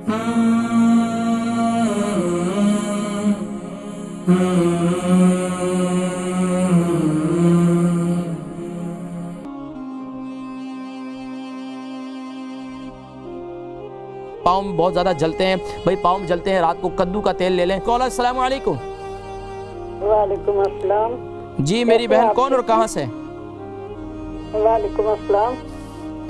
पाँव में बहुत ज़्यादा जलते हैं भाई, पाँव में जलते हैं, रात को कद्दू का तेल ले लें। कॉलर अस्सलाम वालेकुम। वालेकुम अस्सलाम। जी मेरी बहन कौन और कहाँ से? वालेकुम अस्सलाम।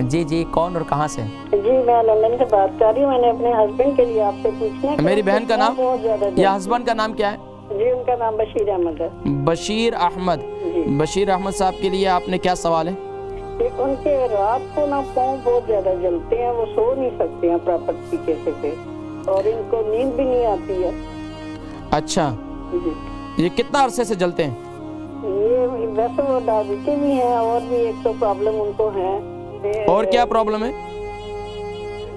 जी जी कौन और कहाँ से? जी मैं लंदन से बात कर रही हूँ। मैंने अपने हस्बैंड के लिए आपसे पूछना है। मेरी बहन का नाम या हस्बैंड का नाम क्या है? जी उनका नाम बशीर अहमद है। बशीर अहमद। बशीर अहमद साहब के लिए आपने क्या सवाल है? उनके रात को ना पाँव बहुत ज्यादा जलते हैं, वो सो नहीं सकते हैं प्रॉपर तरीके से और इनको नींद भी नहीं आती है। अच्छा ये कितना अरसे से जलते हैं? ये वैसे वो डायबिटीज भी है और भी एक तो प्रॉब्लम उनको है। और क्या प्रॉब्लम है?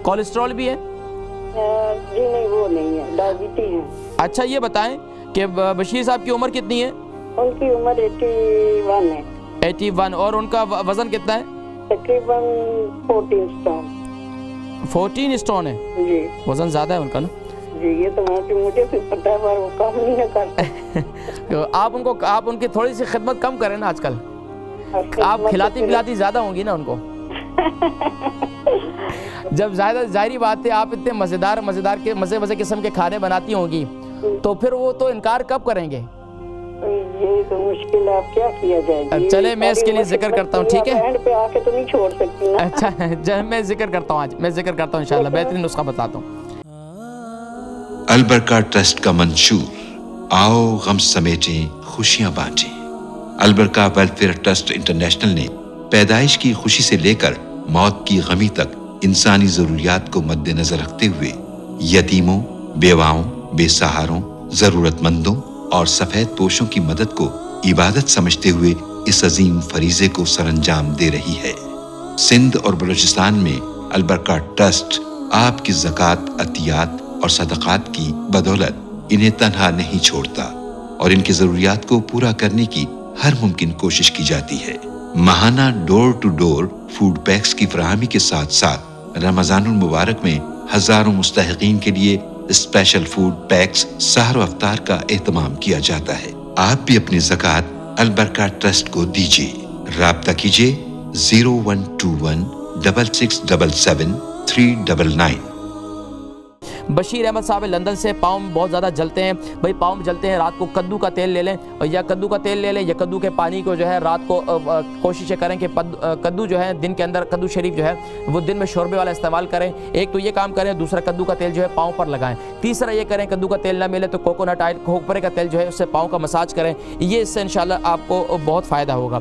कोलेस्ट्रॉल भी है? जी नहीं वो नहीं है, डायबिटीज है। अच्छा ये बताएं कि बशीर साहब की उम्र कितनी है? उनकी उम्र 81 है। 81। और उनका वजन कितना है? तकरीबन 14 स्टोन। 14 स्टोन है जी। वजन ज्यादा है उनका ना? जी ये तो मुझे भी पता है पर वो काम नहीं करते। तो आप उनकी थोड़ी सी खिदमत कम करें ना आजकल। आप खिलाती पिलाती ज्यादा होंगी ना उनको। जब जाहिर बात है आप इतने मजेदार के मजे किस्म के खाने बनाती होंगी तो फिर वो तो इनकार कब करेंगे? ये तो मुश्किल है, अब क्या किया जाए। चले मैं इसके लिए जिक्र करता हूँ, ठीक है? एंड पे आके तो नहीं छोड़ सकती ना। अच्छा मैं जिक्र करता हूँ, आज मैं जिक्र करता हूँ इंशाल्लाह, बेहतरीन नुस्खा बताता हूँ। अलबरका ट्रस्ट का मंशूर, आओ गम समेटें खुशियां बांटें। अलबरका वेलफेयर ट्रस्ट इंटरनेशनल ने पैदाइश की खुशी से लेकर मौत की गमी तक इंसानी जरूरियात को मद्देनजर रखते हुए यतीमों, बेवाओं, बेसहारों, जरूरतमंदों और सफेद पोशों की मदद को इबादत समझते हुए इस अजीम फरीजे को सरअंजाम दे रही है। सिंध और बलूचिस्तान में अलबरका ट्रस्ट आपकी ज़कात, अतियात और सदक़ात की बदौलत इन्हें तन्हा नहीं छोड़ता और इनकी जरूरियात को पूरा करने की हर मुमकिन कोशिश की जाती है। माहाना door to door food packs की फराहमी के साथ साथ रमजानुल मुबारक में हजारों मुस्तहिकीन के लिए स्पेशल फूड पैक्स सहर अफ्तार का एहतमाम किया जाता है। आप भी अपनी ज़कात अलबरका ट्रस्ट को दीजिए। राब्ता कीजिए 0121 6677 399। बशीर अहमद साहब लंदन से। पाँव में बहुत ज़्यादा जलते हैं भाई, पाँव में जलते हैं, रात को कद्दू का तेल ले लें या कद्दू का तेल ले लें या कद्दू के पानी को जो है रात को कोशिश करें कि कद्दू जो है दिन के अंदर, कद्दू शरीफ जो है वो दिन में शोरबे वाला इस्तेमाल करें। एक तो ये काम करें, दूसरा कद्दू का तेल जो है पाँव पर लगाएं। तीसरा ये करें कद्दू का तेल ना मिले तो कोकोनट ऑयल, खोपरे का तेल जो है उससे पाँव का मसाज करें। ये इससे इंशाल्लाह आपको बहुत फ़ायदा होगा।